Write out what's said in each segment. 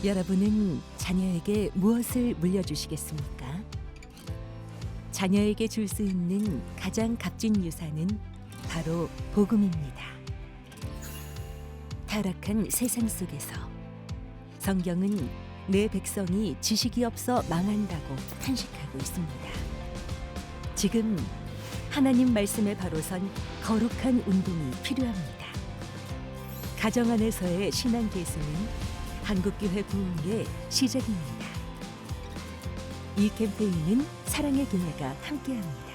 여러분은 자녀에게 무엇을 물려주시겠습니까? 자녀에게 줄 수 있는 가장 값진 유산은 바로 복음입니다. 타락한 세상 속에서 성경은 내 백성이 지식이 없어 망한다고 탄식하고 있습니다. 지금 하나님 말씀에 바로 선 거룩한 운동이 필요합니다. 가정 안에서의 신앙 계승은 한국교회 부흥의 시작입니다. 이 캠페인은 사랑의 교회가 함께합니다.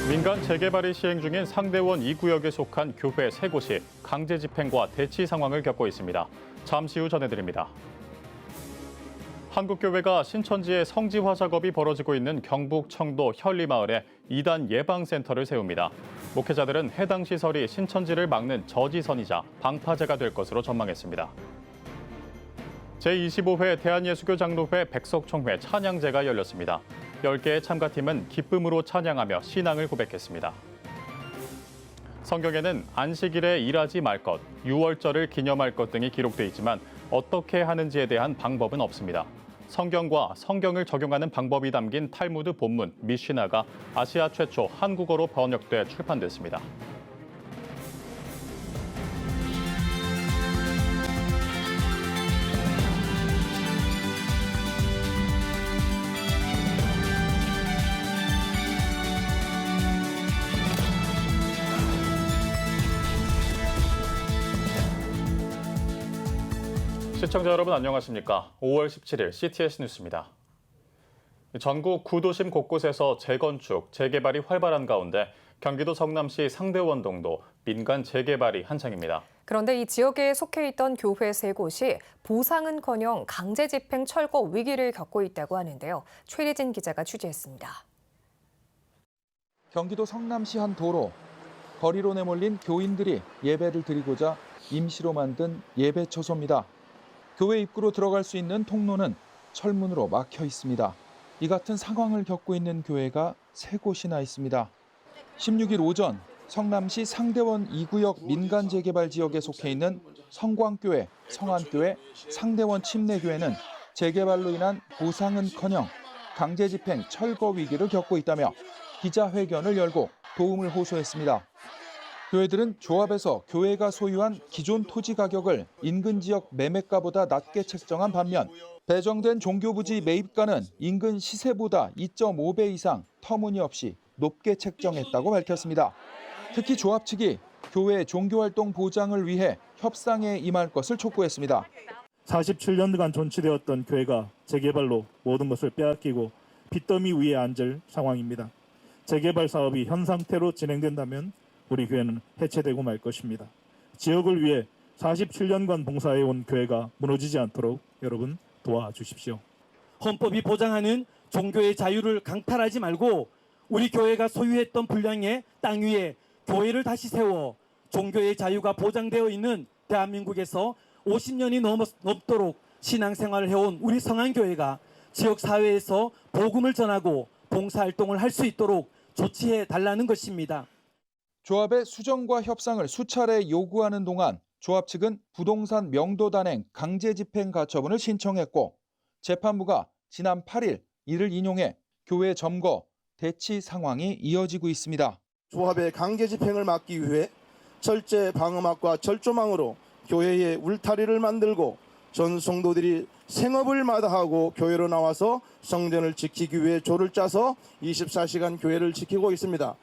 민간 재개발이 시행 중인 상대원 2구역에 속한 교회 3곳이 강제 집행과 대치 상황을 겪고 있습니다. 잠시 후 전해드립니다. 한국교회가 신천지의 성지화 작업이 벌어지고 있는 경북 청도 현리마을에 2단 예방센터를 세웁니다. 목회자들은 해당 시설이 신천지를 막는 저지선이자 방파제가 될 것으로 전망했습니다. 제25회 대한예수교 장로회 백석총회 찬양제가 열렸습니다. 10개의 참가팀은 기쁨으로 찬양하며 신앙을 고백했습니다. 성경에는 안식일에 일하지 말 것, 유월절을 기념할 것 등이 기록돼 있지만 어떻게 하는지에 대한 방법은 없습니다. 성경과 성경을 적용하는 방법이 담긴 탈무드 본문 미시나가 아시아 최초 한국어로 번역돼 출판됐습니다. 시청자 여러분 안녕하십니까? 5월 17일 CTS 뉴스입니다. 전국 구도심 곳곳에서 재건축, 재개발이 활발한 가운데 경기도 성남시 상대원동도 민간 재개발이 한창입니다. 그런데 이 지역에 속해 있던 교회 3곳이 보상은커녕 강제 집행 철거 위기를 겪고 있다고 하는데요. 최리진 기자가 취재했습니다. 경기도 성남시 한 도로, 거리로 내몰린 교인들이 예배를 드리고자 임시로 만든 예배처소입니다. 교회 입구로 들어갈 수 있는 통로는 철문으로 막혀 있습니다. 이 같은 상황을 겪고 있는 교회가 3곳이나 있습니다. 16일 오전 성남시 상대원 2구역 민간 재개발 지역에 속해 있는 성광교회, 성안교회, 상대원 침례교회는 재개발로 인한 보상은커녕 강제 집행 철거 위기를 겪고 있다며 기자회견을 열고 도움을 호소했습니다. 교회들은 조합에서 교회가 소유한 기존 토지 가격을 인근 지역 매매가보다 낮게 책정한 반면 배정된 종교부지 매입가는 인근 시세보다 2.5배 이상 터무니없이 높게 책정했다고 밝혔습니다. 특히 조합 측이 교회 종교활동 보장을 위해 협상에 임할 것을 촉구했습니다. 47년간 존치되었던 교회가 재개발로 모든 것을 빼앗기고 빚더미 위에 앉을 상황입니다. 재개발 사업이 현 상태로 진행된다면 우리 교회는 해체되고 말 것입니다. 지역을 위해 47년간 봉사해온 교회가 무너지지 않도록 여러분 도와주십시오. 헌법이 보장하는 종교의 자유를 강탈하지 말고 우리 교회가 소유했던 분량의 땅 위에 교회를 다시 세워 종교의 자유가 보장되어 있는 대한민국에서 50년이 넘도록 신앙생활을 해온 우리 성안교회가 지역사회에서 복음을 전하고 봉사활동을 할 수 있도록 조치해 달라는 것입니다. 조합의 수정과 협상을 수차례 요구하는 동안 조합 측은 부동산 명도 단행 강제 집행 가처분을 신청했고 재판부가 지난 8일 이를 인용해 교회 점거, 대치 상황이 이어지고 있습니다. 조합의 강제 집행을 막기 위해 철제 방음막과 철조망으로 교회에 울타리를 만들고 전 성도들이 생업을 마다하고 교회로 나와서 성전을 지키기 위해 조를 짜서 24시간 교회를 지키고 있습니다.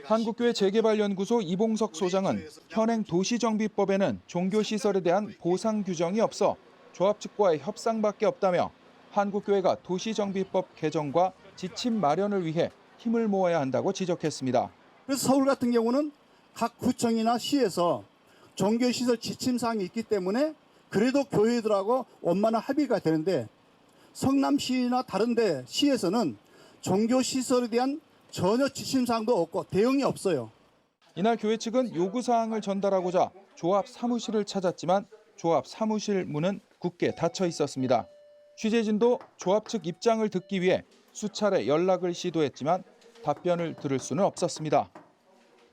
한국교회 재개발연구소 이봉석 소장은 현행 도시정비법에는 종교시설에 대한 보상 규정이 없어 조합 측과의 협상밖에 없다며 한국교회가 도시정비법 개정과 지침 마련을 위해 힘을 모아야 한다고 지적했습니다. 그래서 서울 같은 경우는 각 구청이나 시에서 종교시설 지침사항이 있기 때문에 그래도 교회들하고 원만한 합의가 되는데 성남시나 다른 데 시에서는 종교시설에 대한 전혀 지침사항도 없고 대응이 없어요. 이날 교회 측은 요구사항을 전달하고자 조합 사무실을 찾았지만 조합 사무실 문은 굳게 닫혀 있었습니다. 취재진도 조합 측 입장을 듣기 위해 수차례 연락을 시도했지만 답변을 들을 수는 없었습니다.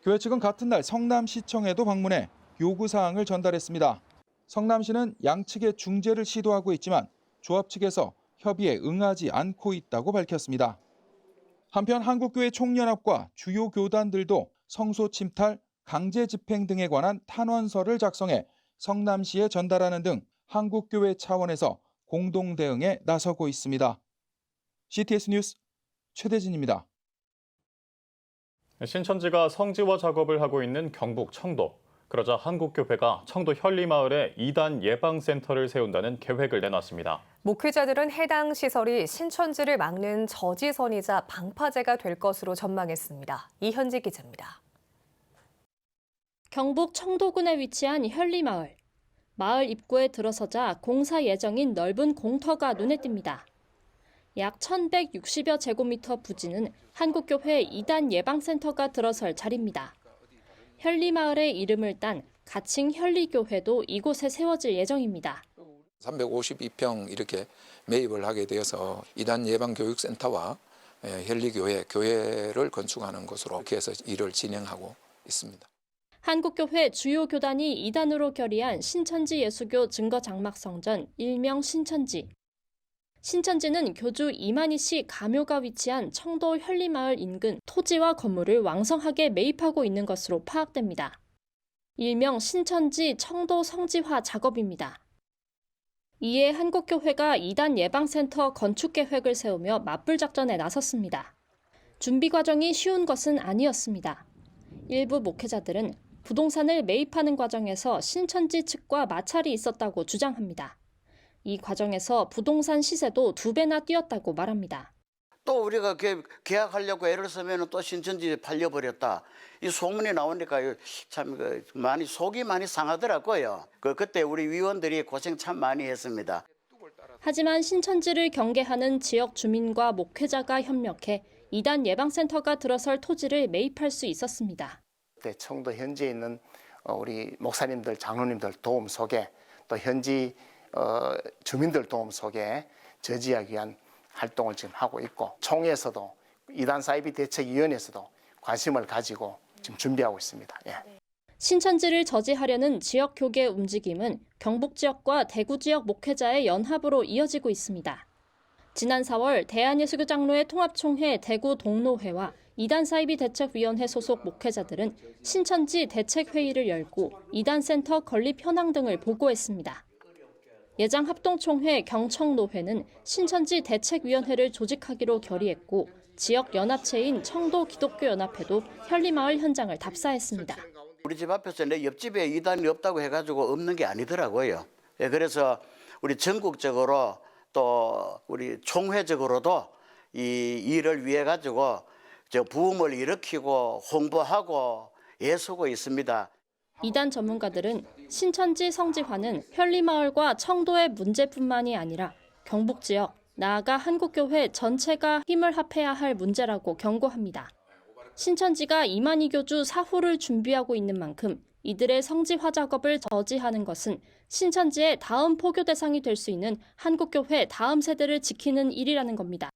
교회 측은 같은 날 성남시청에도 방문해 요구사항을 전달했습니다. 성남시는 양측의 중재를 시도하고 있지만 조합 측에서 협의에 응하지 않고 있다고 밝혔습니다. 한편 한국교회 총연합과 주요 교단들도 성소 침탈, 강제 집행 등에 관한 탄원서를 작성해 성남시에 전달하는 등 한국교회 차원에서 공동 대응에 나서고 있습니다. CTS 뉴스 최대진입니다. 신천지가 성지화 작업을 하고 있는 경북 청도. 그러자 한국교회가 청도 현리마을에 이단 예방센터를 세운다는 계획을 내놨습니다. 목회자들은 해당 시설이 신천지를 막는 저지선이자 방파제가 될 것으로 전망했습니다. 이현지 기자입니다. 경북 청도군에 위치한 현리마을. 마을 입구에 들어서자 공사 예정인 넓은 공터가 눈에 띕니다. 약 1,160여 제곱미터 부지는 한국교회 이단 예방센터가 들어설 자리입니다. 현리마을의 이름을 딴 가칭 현리교회도 이곳에 세워질 예정입니다. 352평 이렇게 매입을 하게 되어서 이단 예방교육센터와 현리교회, 교회를 건축하는 것으로 이렇게 해서 일을 진행하고 있습니다. 한국교회 주요 교단이 이단으로 결의한 신천지 예수교 증거장막성전 일명 신천지. 신천지는 교주 이만희 씨 가묘가 위치한 청도 현리마을 인근 토지와 건물을 왕성하게 매입하고 있는 것으로 파악됩니다. 일명 신천지 청도 성지화 작업입니다. 이에 한국교회가 이단 예방센터 건축 계획을 세우며 맞불 작전에 나섰습니다. 준비 과정이 쉬운 것은 아니었습니다. 일부 목회자들은 부동산을 매입하는 과정에서 신천지 측과 마찰이 있었다고 주장합니다. 이 과정에서 부동산 시세도 2배나 뛰었다고 말합니다. 또 우리가 계약하려고 애를 쓰면 또 신천지 팔려버렸다. 이 소문이 나오니까 참 많이 속이 많이 상하더라고요. 그때 우리 위원들이 고생 참 많이 했습니다. 하지만 신천지를 경계하는 지역 주민과 목회자가 협력해 이단 예방센터가 들어설 토지를 매입할 수 있었습니다. 청도 현지에 있는 우리 목사님들, 장로님들 도움 속에 또 현지 주민들 도움 속에 저지하기 위한 활동을 지금 하고 있고 총회에서도 이단 사이비 대책위원회에서도 관심을 가지고 지금 준비하고 있습니다. 예. 신천지를 저지하려는 지역 교계 움직임은 경북 지역과 대구 지역 목회자의 연합으로 이어지고 있습니다. 지난 4월 대한예수교 장로회 통합총회 대구 동로회와 이단 사이비 대책위원회 소속 목회자들은 신천지 대책회의를 열고 이단센터 건립 현황 등을 보고했습니다. 예장 합동총회 경청노회는 신천지 대책위원회를 조직하기로 결의했고 지역 연합체인 청도 기독교연합회도 현리마을 현장을 답사했습니다. 우리 집 앞에서 내 옆집에 이단이 없다고 해가지고 없는 게 아니더라고요. 그래서 우리 전국적으로 또 우리 총회적으로도 이 일을 위해 가지고 부흥을 일으키고 홍보하고 애쓰고 있습니다. 이단 전문가들은 신천지 성지화는 현리마을과 청도의 문제뿐만이 아니라 경북 지역, 나아가 한국교회 전체가 힘을 합해야 할 문제라고 경고합니다. 신천지가 이만희 교주 사후를 준비하고 있는 만큼 이들의 성지화 작업을 저지하는 것은 신천지의 다음 포교 대상이 될 수 있는 한국교회 다음 세대를 지키는 일이라는 겁니다.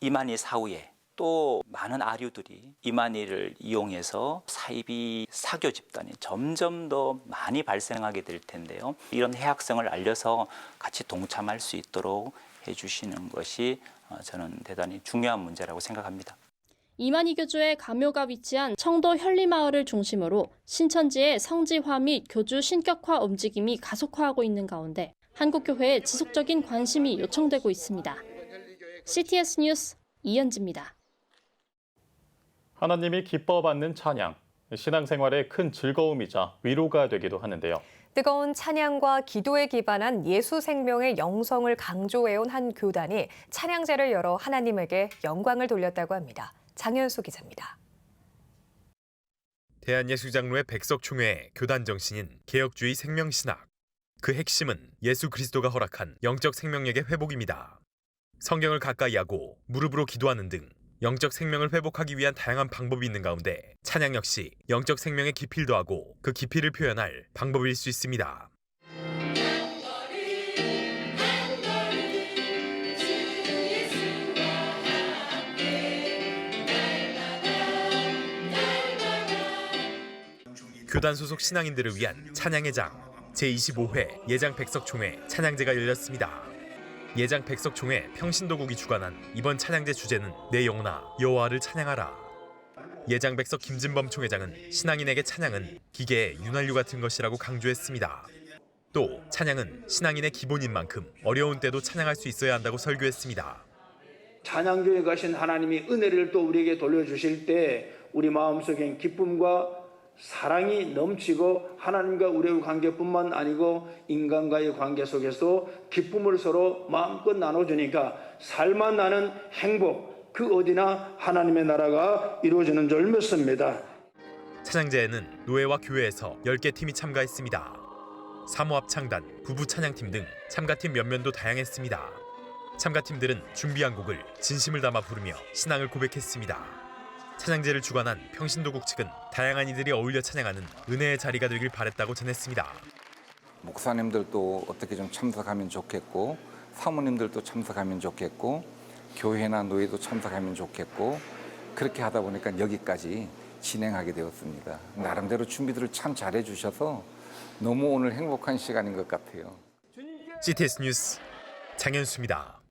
이만희 사후에 또 많은 아류들이 이만희를 이용해서 사이비 사교 집단이 점점 더 많이 발생하게 될 텐데요. 이런 해악성을 알려서 같이 동참할 수 있도록 해주시는 것이 저는 대단히 중요한 문제라고 생각합니다. 이만희 교주의 가묘가 위치한 청도 현리마을을 중심으로 신천지의 성지화 및 교주 신격화 움직임이 가속화하고 있는 가운데 한국교회에 지속적인 관심이 요청되고 있습니다. CTS 뉴스 이현지입니다. 하나님이 기뻐 받는 찬양, 신앙생활의 큰 즐거움이자 위로가 되기도 하는데요. 뜨거운 찬양과 기도에 기반한 예수 생명의 영성을 강조해온 한 교단이 찬양제를 열어 하나님에게 영광을 돌렸다고 합니다. 장현수 기자입니다. 대한예수장로회 백석총회의 교단 정신인 개혁주의 생명신학. 그 핵심은 예수 그리스도가 허락한 영적 생명력의 회복입니다. 성경을 가까이 하고 무릎으로 기도하는 등 영적 생명을 회복하기 위한 다양한 방법이 있는 가운데 찬양 역시 영적 생명의 깊이를 더하고 그 깊이를 표현할 방법일 수 있습니다. 교단 소속 신앙인들을 위한 찬양회장 제25회 예장 백석총회 찬양제가 열렸습니다. 예장 백석총회 평신도국이 주관한 이번 찬양제 주제는 내 영혼아 여호와를 찬양하라. 예장 백석 김진범 총회장은 신앙인에게 찬양은 기계의 윤활유 같은 것이라고 강조했습니다. 또 찬양은 신앙인의 기본인 만큼 어려운 때도 찬양할 수 있어야 한다고 설교했습니다. 찬양교에 가신 하나님이 은혜를 또 우리에게 돌려주실 때 우리 마음속엔 기쁨과 사랑이 넘치고 하나님과 우리의 관계뿐만 아니고 인간과의 관계 속에서 기쁨을 서로 마음껏 나눠주니까 살만 나는 행복, 그 어디나 하나님의 나라가 이루어지는 줄 믿습니다. 찬양제에는 노예와 교회에서 10개 팀이 참가했습니다. 사모합창단, 부부찬양팀 등 참가팀 면면도 다양했습니다. 참가팀들은 준비한 곡을 진심을 담아 부르며 신앙을 고백했습니다. 찬양제를 주관한 평신도국 측은 다양한 이들이 어울려 찬양하는 은혜의 자리가 되길 바랬다고 전했습니다. 목사님들도 어떻게 좀 참석하면 좋겠고, 사모님들도 참석하면 좋겠고, 교회나 노예도 참석하면 좋겠고, 그렇게 하다 보니까 여기까지 진행하게 되었습니다. 나름대로 준비들을 참 잘해 주셔서 너무 오늘 행복한 시간인 것 같아요. CTS 뉴스 장현수입니다.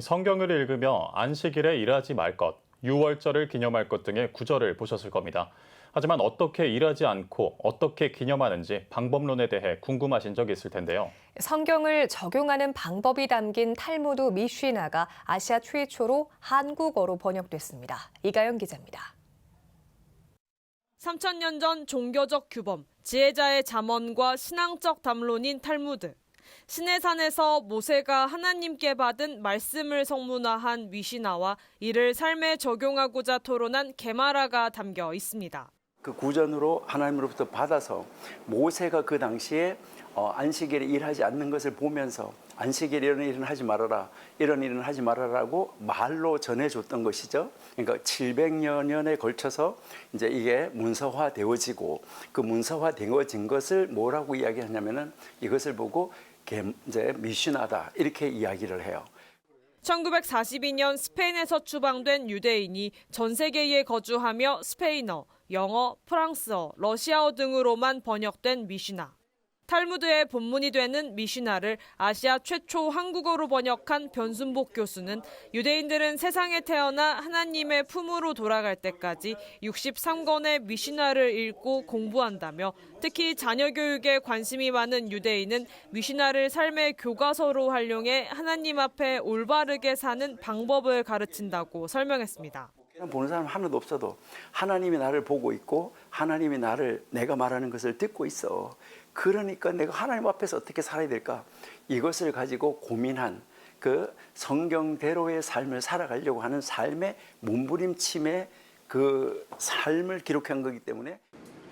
성경을 읽으며 안식일에 일하지 말 것, 유월절을 기념할 것 등의 구절을 보셨을 겁니다. 하지만 어떻게 일하지 않고 어떻게 기념하는지 방법론에 대해 궁금하신 적이 있을 텐데요. 성경을 적용하는 방법이 담긴 탈무드 미쉬나가 아시아 최초로 한국어로 번역됐습니다. 이가연 기자입니다. 3000년 전 종교적 규범, 지혜자의 잠언과 신앙적 담론인 탈무드. 시내산에서 모세가 하나님께 받은 말씀을 성문화한 미시나와 이를 삶에 적용하고자 토론한 게마라가 담겨 있습니다. 그 구전으로 하나님으로부터 받아서 모세가 그 당시에 안식일에 일하지 않는 것을 보면서 안식일에 이런 일은 하지 말아라, 이런 일은 하지 말아라고 말로 전해줬던 것이죠. 그러니까 700여 년에 걸쳐서 이제 이게 문서화되어지고 그 문서화되어진 것을 뭐라고 이야기하냐면은 이것을 보고 이제 미슈나다 이렇게 이야기를 해요. 1942년 스페인에서 추방된 유대인이 전 세계에 거주하며 스페인어, 영어, 프랑스어, 러시아어 등으로만 번역된 미슈나. 탈무드의 본문이 되는 미슈나를 아시아 최초 한국어로 번역한 변순복 교수는 유대인들은 세상에 태어나 하나님의 품으로 돌아갈 때까지 63권의 미슈나를 읽고 공부한다며 특히 자녀 교육에 관심이 많은 유대인은 미슈나를 삶의 교과서로 활용해 하나님 앞에 올바르게 사는 방법을 가르친다고 설명했습니다. 보는 사람 하나도 없어도 하나님이 나를 보고 있고 하나님이 내가 말하는 것을 듣고 있어. 그러니까 내가 하나님 앞에서 어떻게 살아야 될까? 이것을 가지고 고민한 그 성경대로의 삶을 살아가려고 하는 삶의 몸부림침의 그 삶을 기록한 거기 때문에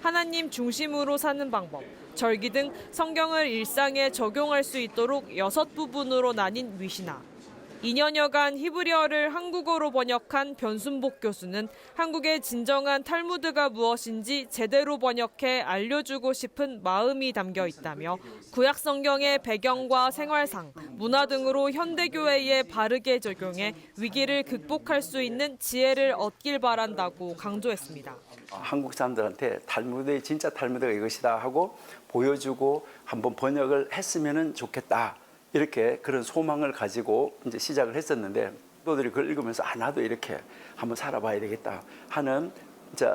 하나님 중심으로 사는 방법, 절기 등 성경을 일상에 적용할 수 있도록 6부분으로 나뉜 미시나. 2년여간 히브리어를 한국어로 번역한 변순복 교수는 한국의 진정한 탈무드가 무엇인지 제대로 번역해 알려주고 싶은 마음이 담겨 있다며 구약 성경의 배경과 생활상, 문화 등으로 현대교회에 바르게 적용해 위기를 극복할 수 있는 지혜를 얻길 바란다고 강조했습니다. 한국 사람들한테 탈무드의 진짜 탈무드가 이것이다 하고 보여주고 한번 번역을 했으면 좋겠다. 이렇게 그런 소망을 가지고 이제 시작을 했었는데 또들이 그걸 읽으면서 나도 이렇게 한번 살아봐야 되겠다 하는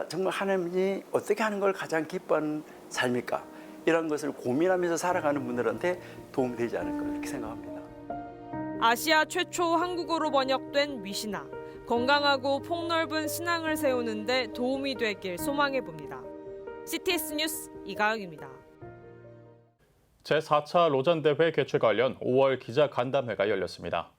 정말 하나님이 어떻게 하는 걸 가장 기뻐하는 삶일까 이런 것을 고민하면서 살아가는 분들한테 도움이 되지 않을까 이렇게 생각합니다. 아시아 최초 한국어로 번역된 미시나. 건강하고 폭넓은 신앙을 세우는 데 도움이 되길 소망해 봅니다. CTS 뉴스 이가영입니다. 제4차 로잔대회 개최 관련 5월 기자간담회가 열렸습니다.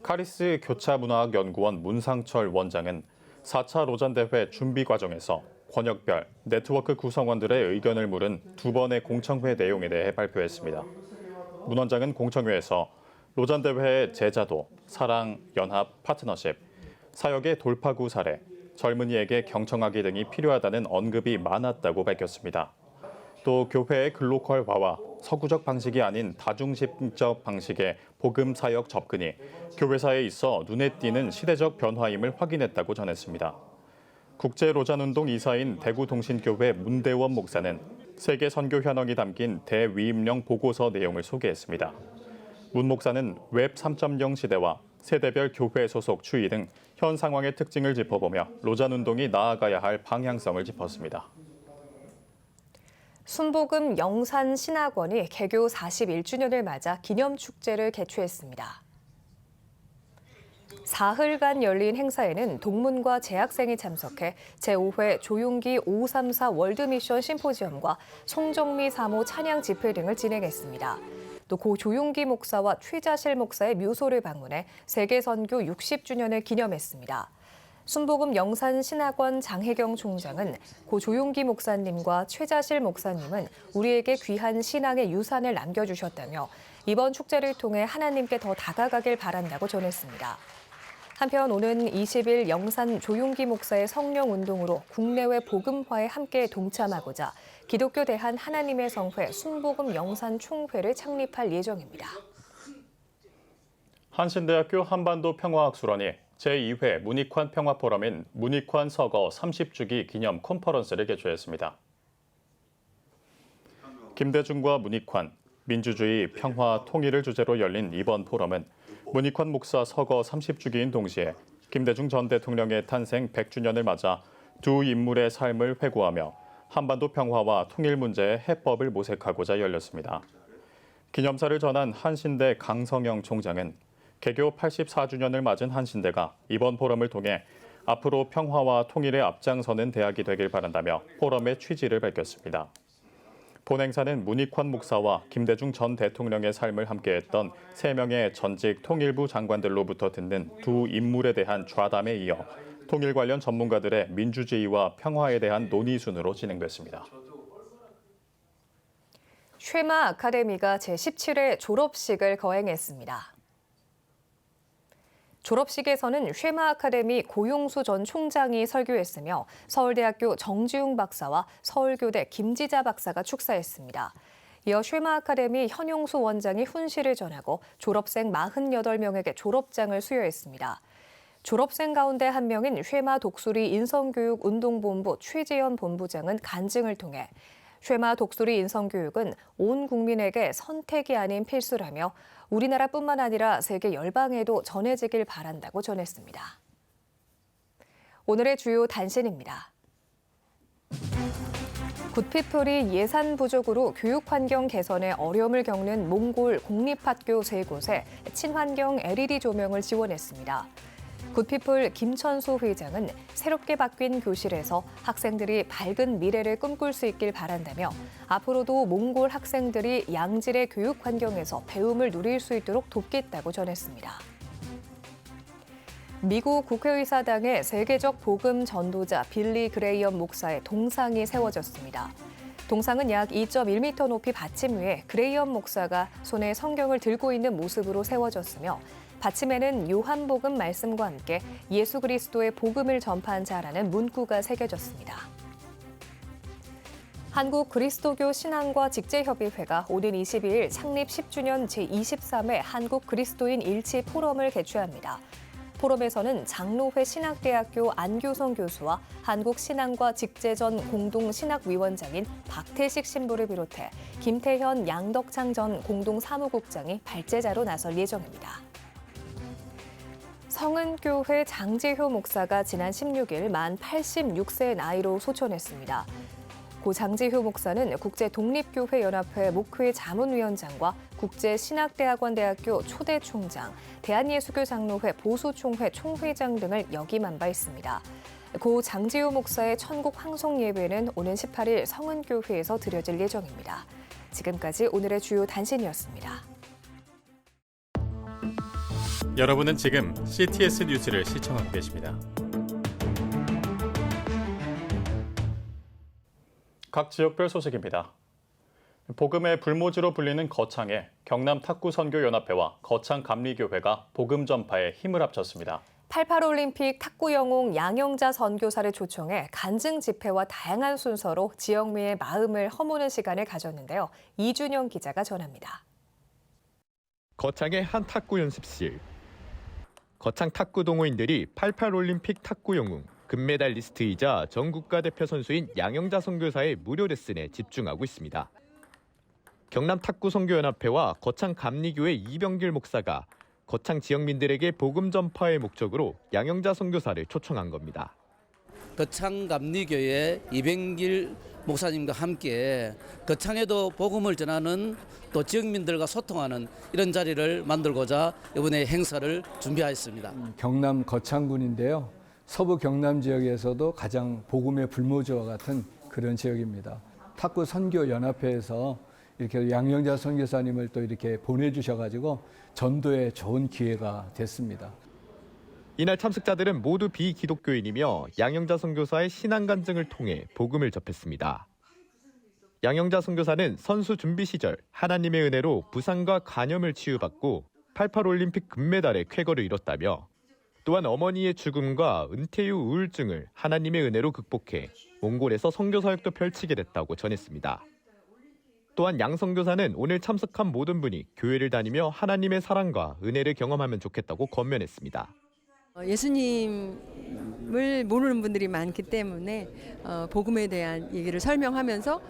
카리스 교차문화학연구원 문상철 원장은 4차 로잔대회 준비 과정에서 권역별 네트워크 구성원들의 의견을 물은 2번의 공청회 내용에 대해 발표했습니다. 문 원장은 공청회에서 로잔대회의 제자도, 사랑, 연합, 파트너십, 사역의 돌파구 사례, 젊은이에게 경청하기 등이 필요하다는 언급이 많았다고 밝혔습니다. 또 교회의 글로컬화와 서구적 방식이 아닌 다중심적 방식의 복음 사역 접근이 교회사에 있어 눈에 띄는 시대적 변화임을 확인했다고 전했습니다. 국제로잔운동 이사인 대구동신교회 문대원 목사는 세계 선교 현황이 담긴 대위임령 보고서 내용을 소개했습니다. 문 목사는 웹 3.0 시대와 세대별 교회 소속 추이 등 현 상황의 특징을 짚어보며 로잔운동이 나아가야 할 방향성을 짚었습니다. 순복음 영산신학원이 개교 41주년을 맞아 기념축제를 개최했습니다. 사흘간 열린 행사에는 동문과 재학생이 참석해 제5회 조용기 534 월드미션 심포지엄과 송정미 사모 찬양 집회 등을 진행했습니다. 또 고 조용기 목사와 최자실 목사의 묘소를 방문해 세계선교 60주년을 기념했습니다. 순복음 영산신학원 장혜경 총장은 고 조용기 목사님과 최자실 목사님은 우리에게 귀한 신앙의 유산을 남겨주셨다며 이번 축제를 통해 하나님께 더 다가가길 바란다고 전했습니다. 한편 오는 20일 영산 조용기 목사의 성령운동으로 국내외 복음화에 함께 동참하고자 기독교 대한 하나님의 성회 순복음 영산 총회를 창립할 예정입니다. 한신대학교 한반도 평화학술원이 제2회 문익환 평화포럼인 문익환 서거 30주기 기념 컨퍼런스를 개최했습니다. 김대중과 문익환, 민주주의, 평화, 통일을 주제로 열린 이번 포럼은 문익환 목사 서거 30주기인 동시에 김대중 전 대통령의 탄생 100주년을 맞아 두 인물의 삶을 회고하며 한반도 평화와 통일 문제의 해법을 모색하고자 열렸습니다. 기념사를 전한 한신대 강성영 총장은 개교 84주년을 맞은 한신대가 이번 포럼을 통해 앞으로 평화와 통일에 앞장서는 대학이 되길 바란다며 포럼의 취지를 밝혔습니다. 본 행사는 문익환 목사와 김대중 전 대통령의 삶을 함께했던 3명의 전직 통일부 장관들로부터 듣는 두 인물에 대한 좌담에 이어 통일 관련 전문가들의 민주주의와 평화에 대한 논의 순으로 진행됐습니다. 쉐마 아카데미가 제17회 졸업식을 거행했습니다. 졸업식에서는 쉐마 아카데미 고용수 전 총장이 설교했으며 서울대학교 정지웅 박사와 서울교대 김지자 박사가 축사했습니다. 이어 쉐마 아카데미 현용수 원장이 훈시를 전하고 졸업생 48명에게 졸업장을 수여했습니다. 졸업생 가운데 한 명인 쉐마 독수리 인성교육운동본부 최재현 본부장은 간증을 통해 쉐마 독수리 인성교육은 온 국민에게 선택이 아닌 필수라며 우리나라뿐만 아니라 세계 열방에도 전해지길 바란다고 전했습니다. 오늘의 주요 단신입니다. 굿피플이 예산 부족으로 교육 환경 개선에 어려움을 겪는 몽골 공립학교 3곳에 친환경 LED 조명을 지원했습니다. 굿피플 김천수 회장은 새롭게 바뀐 교실에서 학생들이 밝은 미래를 꿈꿀 수 있길 바란다며 앞으로도 몽골 학생들이 양질의 교육 환경에서 배움을 누릴 수 있도록 돕겠다고 전했습니다. 미국 국회의사당의 세계적 복음 전도자 빌리 그레이엄 목사의 동상이 세워졌습니다. 동상은 약 2.1m 높이 받침 위에 그레이엄 목사가 손에 성경을 들고 있는 모습으로 세워졌으며 받침에는 요한복음 말씀과 함께 예수 그리스도의 복음을 전파한 자라는 문구가 새겨졌습니다. 한국 그리스도교 신앙과 직제협의회가 오는 22일 창립 10주년 제23회 한국 그리스도인 일치 포럼을 개최합니다. 포럼에서는 장로회 신학대학교 안교성 교수와 한국신앙과 직제전 공동신학위원장인 박태식 신부를 비롯해 김태현 양덕창 전 공동사무국장이 발제자로 나설 예정입니다. 성은교회 장재효 목사가 지난 16일 만 86세 나이로 소천했습니다. 고 장재효 목사는 국제독립교회연합회 목회 자문위원장과 국제신학대학원대학교 초대 총장, 대한예수교 장로회 보수총회 총회장 등을 역임한 바 있습니다. 고 장재효 목사의 천국 황송 예배는 오는 18일 성은교회에서 드려질 예정입니다. 지금까지 오늘의 주요 단신이었습니다. 여러분은 지금 CTS 뉴스를 시청하고 계십니다. 각 지역별 소식입니다. 복음의 불모지로 불리는 거창에 경남 탁구선교연합회와 거창감리교회가 복음 전파에 힘을 합쳤습니다. 88올림픽 탁구 영웅 양영자 선교사를 초청해 간증 집회와 다양한 순서로 지역민의 마음을 허무는 시간을 가졌는데요. 이준영 기자가 전합니다. 거창의 한 탁구 연습실. 거창 탁구 동호인들이 88올림픽 탁구 영웅 금메달리스트이자 전 국가대표 선수인 양영자 선교사의 무료 레슨에 집중하고 있습니다. 경남 탁구 선교연합회와 거창 감리교회 이병길 목사가 거창 지역민들에게 복음 전파의 목적으로 양영자 선교사를 초청한 겁니다. 거창 감리교회 이병길 목사님과 함께 거창에도 복음을 전하는 또 지역민들과 소통하는 이런 자리를 만들고자 이번에 행사를 준비하였습니다. 경남 거창군인데요. 서부 경남 지역에서도 가장 복음의 불모지와 같은 그런 지역입니다. 탁구 선교 연합회에서 이렇게 양영자 선교사님을 또 이렇게 보내주셔가지고 전도에 좋은 기회가 됐습니다. 이날 참석자들은 모두 비기독교인이며 양영자 선교사의 신앙 간증을 통해 복음을 접했습니다. 양영자 선교사는 선수 준비 시절 하나님의 은혜로 부상과 간염을 치유받고 88 올림픽 금메달의 쾌거를 이뤘다며 또한 어머니의 죽음과 은퇴 후 우울증을 하나님의 은혜로 극복해 몽골에서 선교 사역도 펼치게 됐다고 전했습니다. 또한 양 선교사는 오늘 참석한 모든 분이 교회를 다니며 하나님의 사랑과 은혜를 경험하면 좋겠다고 권면했습니다. 예수님을 모르는 분들이 많기 때문에 복음에 대한 얘기를 설명하면서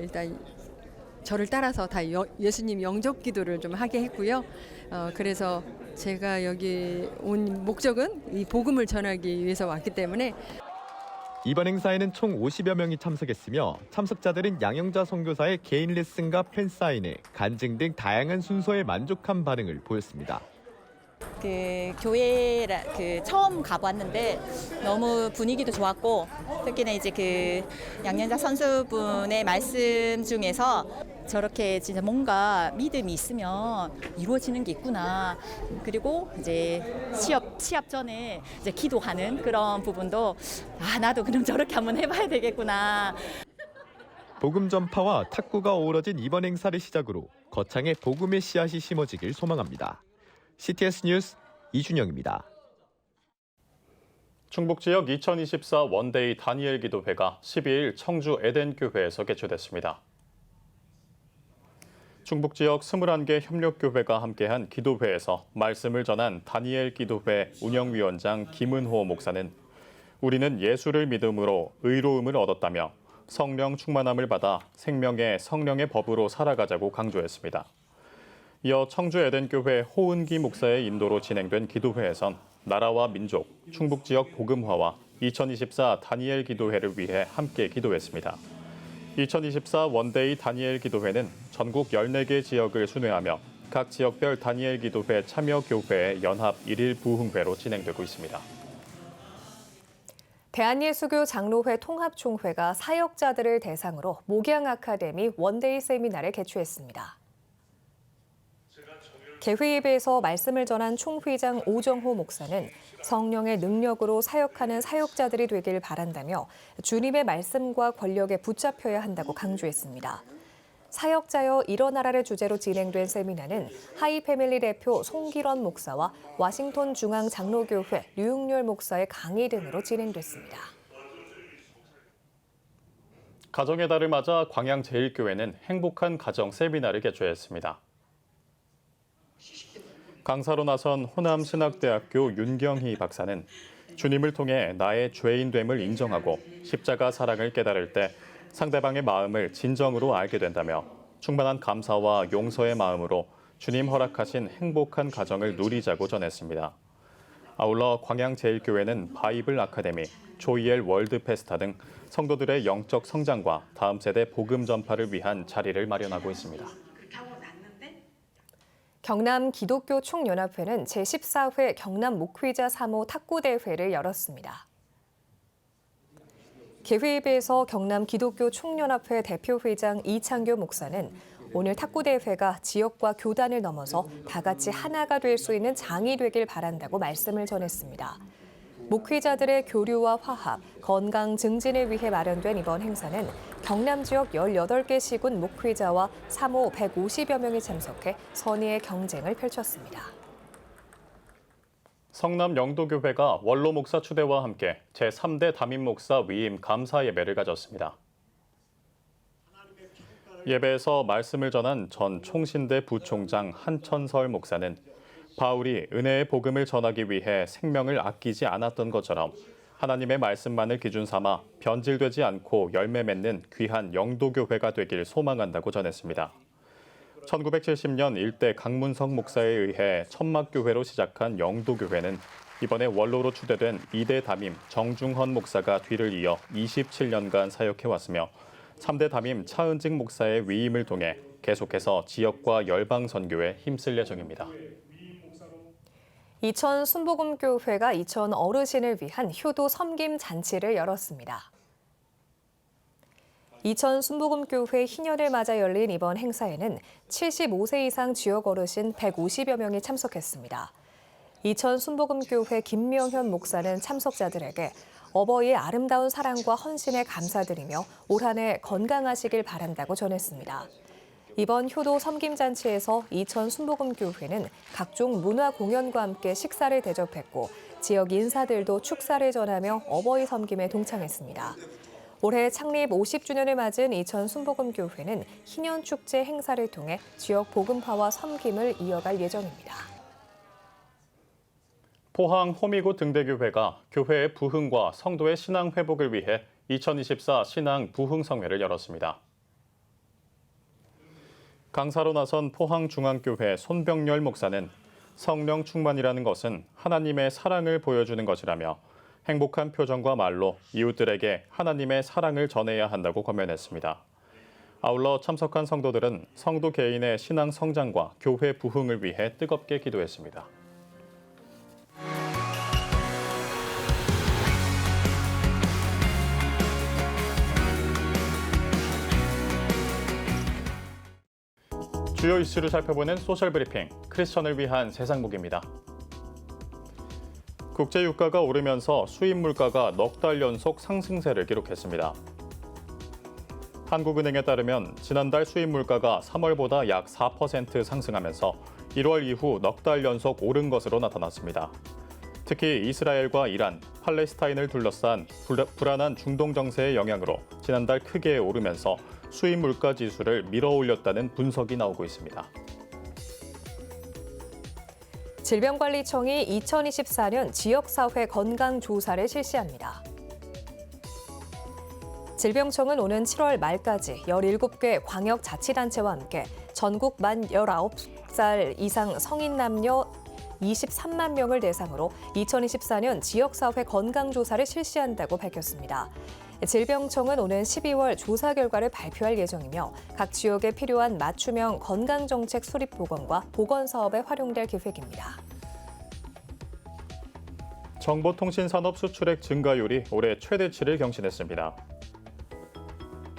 일단 저를 따라서 다 예수님 영접 기도를 좀 하게 했고요. 그래서 제가 여기 온 목적은 이 복음을 전하기 위해서 왔기 때문에 이번 행사에는 총 50여 명이 참석했으며 참석자들은 양영자 선교사의 개인 레슨과 팬사인회, 간증 등 다양한 순서에 만족한 반응을 보였습니다. 교회 처음 가봤는데 너무 분위기도 좋았고 특히나 이제 양영자 선수분의 말씀 중에서 저렇게 진짜 뭔가 믿음이 있으면 이루어지는 게 있구나. 그리고 이제 시합 전에 이제 기도하는 그런 부분도 나도 그럼 저렇게 한번 해봐야 되겠구나. 복음 전파와 탁구가 어우러진 이번 행사를 시작으로 거창에 복음의 씨앗이 심어지길 소망합니다. CTS 뉴스 이준영입니다. 충북 지역 2024 원데이 다니엘 기도회가 12일 청주 에덴교회에서 개최됐습니다. 충북 지역 21개 협력교회가 함께한 기도회에서 말씀을 전한 다니엘 기도회 운영위원장 김은호 목사는 우리는 예수를 믿음으로 의로움을 얻었다며 성령 충만함을 받아 생명의 성령의 법으로 살아가자고 강조했습니다. 이어 청주 에덴교회 호은기 목사의 인도로 진행된 기도회에선 나라와 민족, 충북 지역 복음화와 2024 다니엘 기도회를 위해 함께 기도했습니다. 2024 원데이 다니엘 기도회는 전국 14개 지역을 순회하며 각 지역별 다니엘 기도회 참여 교회의 연합 1일 부흥회로 진행되고 있습니다. 대한예수교 장로회 통합총회가 사역자들을 대상으로 목양 아카데미 원데이 세미나를 개최했습니다. 개회 예배에서 말씀을 전한 총회장 오정호 목사는 성령의 능력으로 사역하는 사역자들이 되길 바란다며 주님의 말씀과 권력에 붙잡혀야 한다고 강조했습니다. 사역자여 일어나라를 주제로 진행된 세미나는 하이패밀리 대표 송기런 목사와 워싱턴 중앙 장로교회 류웅렬 목사의 강의 등으로 진행됐습니다. 가정의 달을 맞아 광양제일교회는 행복한 가정 세미나를 개최했습니다. 강사로 나선 호남신학대학교 윤경희 박사는 주님을 통해 나의 죄인됨을 인정하고 십자가 사랑을 깨달을 때 상대방의 마음을 진정으로 알게 된다며 충만한 감사와 용서의 마음으로 주님 허락하신 행복한 가정을 누리자고 전했습니다. 아울러 광양제일교회는 바이블 아카데미, 조이엘 월드 페스타 등 성도들의 영적 성장과 다음 세대 복음 전파를 위한 자리를 마련하고 있습니다. 경남 기독교 총연합회는 제14회 경남 목회자 3호 탁구대회를 열었습니다. 개회 예배에서 경남 기독교 총연합회 대표회장 이창교 목사는 오늘 탁구대회가 지역과 교단을 넘어서 다 같이 하나가 될 수 있는 장이 되길 바란다고 말씀을 전했습니다. 목회자들의 교류와 화합, 건강 증진을 위해 마련된 이번 행사는 경남 지역 18개 시군 목회자와 3호 150여 명이 참석해 선의의 경쟁을 펼쳤습니다. 성남 영도교회가 원로 목사 추대와 함께 제3대 담임 목사 위임 감사 예배를 가졌습니다. 예배에서 말씀을 전한 전 총신대 부총장 한천설 목사는 바울이 은혜의 복음을 전하기 위해 생명을 아끼지 않았던 것처럼 하나님의 말씀만을 기준 삼아 변질되지 않고 열매 맺는 귀한 영도교회가 되길 소망한다고 전했습니다. 1970년 일대 강문성 목사에 의해 천막교회로 시작한 영도교회는 이번에 원로로 추대된 2대 담임 정중헌 목사가 뒤를 이어 27년간 사역해왔으며 3대 담임 차은직 목사의 위임을 통해 계속해서 지역과 열방 선교에 힘쓸 예정입니다. 이천 순복음교회가 이천 어르신을 위한 효도 섬김 잔치를 열었습니다. 이천 순복음교회 희년을 맞아 열린 이번 행사에는 75세 이상 지역 어르신 150여 명이 참석했습니다. 이천 순복음교회 김명현 목사는 참석자들에게 어버이의 아름다운 사랑과 헌신에 감사드리며 올 한 해 건강하시길 바란다고 전했습니다. 이번 효도 섬김잔치에서 이천 순복음교회는 각종 문화 공연과 함께 식사를 대접했고 지역 인사들도 축사를 전하며 어버이 섬김에 동참했습니다. 올해 창립 50주년을 맞은 이천 순복음교회는 희년축제 행사를 통해 지역 복음화와 섬김을 이어갈 예정입니다. 포항 호미곶 등대교회가 교회의 부흥과 성도의 신앙 회복을 위해 2024 신앙 부흥성회를 열었습니다. 강사로 나선 포항중앙교회 손병열 목사는 성령 충만이라는 것은 하나님의 사랑을 보여주는 것이라며 행복한 표정과 말로 이웃들에게 하나님의 사랑을 전해야 한다고 권면했습니다. 아울러 참석한 성도들은 성도 개인의 신앙 성장과 교회 부흥을 위해 뜨겁게 기도했습니다. 주요 이슈를 살펴보는 소셜브리핑, 크리스천을 위한 세상복입니다. 국제유가가 오르면서 수입 물가가 넉 달 연속 상승세를 기록했습니다. 한국은행에 따르면 지난달 수입 물가가 3월보다 약 4% 상승하면서 1월 이후 넉 달 연속 오른 것으로 나타났습니다. 특히 이스라엘과 이란, 팔레스타인을 둘러싼 불안한 중동 정세의 영향으로 지난달 크게 오르면서 수입 물가 지수를 밀어올렸다는 분석이 나오고 있습니다. 질병관리청이 2024년 지역사회 건강조사를 실시합니다. 질병청은 오는 7월 말까지 17개 광역자치단체와 함께 전국 만 19살 이상 성인 남녀 23만 명을 대상으로 2024년 지역사회 건강조사를 실시한다고 밝혔습니다. 질병청은 오는 12월 조사 결과를 발표할 예정이며 각 지역에 필요한 맞춤형 건강정책 수립 보건과 보건 사업에 활용될 계획입니다. 정보통신산업 수출액 증가율이 올해 최대치를 경신했습니다.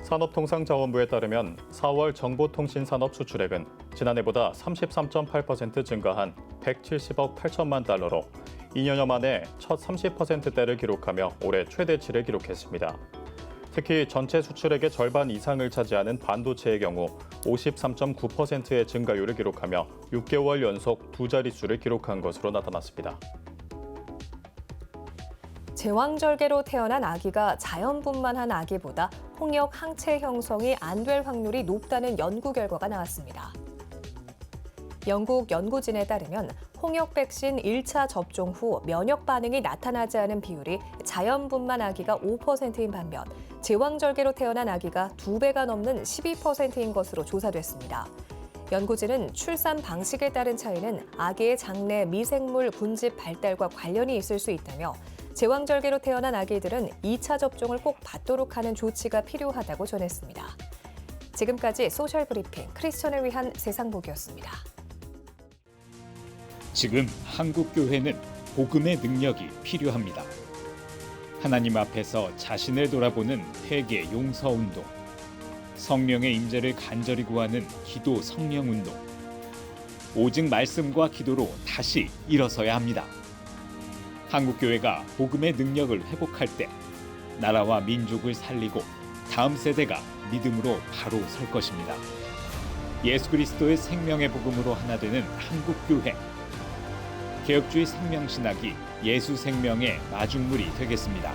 산업통상자원부에 따르면 4월 정보통신산업 수출액은 지난해보다 33.8% 증가한 170억 8천만 달러로 2년여 만에 첫 30%대를 기록하며 올해 최대치를 기록했습니다. 특히 전체 수출액의 절반 이상을 차지하는 반도체의 경우 53.9%의 증가율을 기록하며 6개월 연속 두 자릿수를 기록한 것으로 나타났습니다. 제왕절개로 태어난 아기가 자연분만한 아기보다 홍역 항체 형성이 안 될 확률이 높다는 연구 결과가 나왔습니다. 영국 연구진에 따르면 홍역 백신 1차 접종 후 면역 반응이 나타나지 않은 비율이 자연분만 아기가 5%인 반면 제왕절개로 태어난 아기가 2배가 넘는 12%인 것으로 조사됐습니다. 연구진은 출산 방식에 따른 차이는 아기의 장내 미생물 군집 발달과 관련이 있을 수 있다며 제왕절개로 태어난 아기들은 2차 접종을 꼭 받도록 하는 조치가 필요하다고 전했습니다. 지금까지 소셜브리핑 크리스천을 위한 세상복이었습니다. 지금 한국교회는 복음의 능력이 필요합니다. 하나님 앞에서 자신을 돌아보는 회개 용서운동, 성령의 임재를 간절히 구하는 기도 성령운동, 오직 말씀과 기도로 다시 일어서야 합니다. 한국교회가 복음의 능력을 회복할 때 나라와 민족을 살리고 다음 세대가 믿음으로 바로 설 것입니다. 예수 그리스도의 생명의 복음으로 하나 되는 한국교회. 개혁주의 생명신학이 예수 생명의 마중물이 되겠습니다.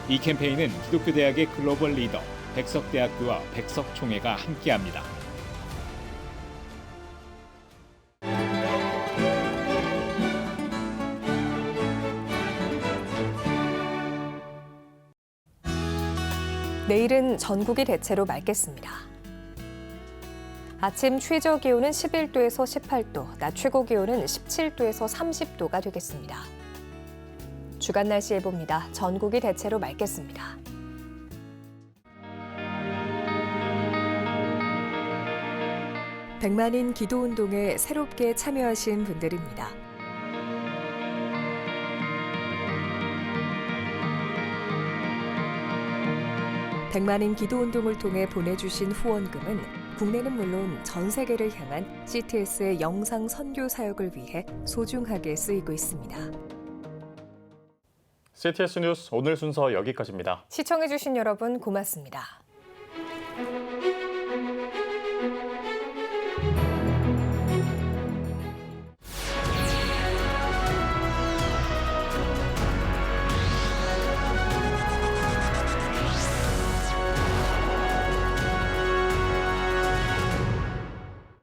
이 캠페인은 기독교대학의 글로벌 리더 백석대학교와 백석총회가 함께합니다. 내일은 전국이 대체로 맑겠습니다. 아침 최저 기온은 11도에서 18도, 낮 최고 기온은 17도에서 30도가 되겠습니다. 주간 날씨 예보입니다. 전국이 대체로 맑겠습니다. 백만인 기도운동에 새롭게 참여하신 분들입니다. 백만인 기도운동을 통해 보내주신 후원금은 국내는 물론 전 세계를 향한 CTS의 영상 선교 사역을 위해 소중하게 쓰이고 있습니다. CTS 뉴스 오늘 순서 여기까지입니다. 시청해주신 여러분 고맙습니다.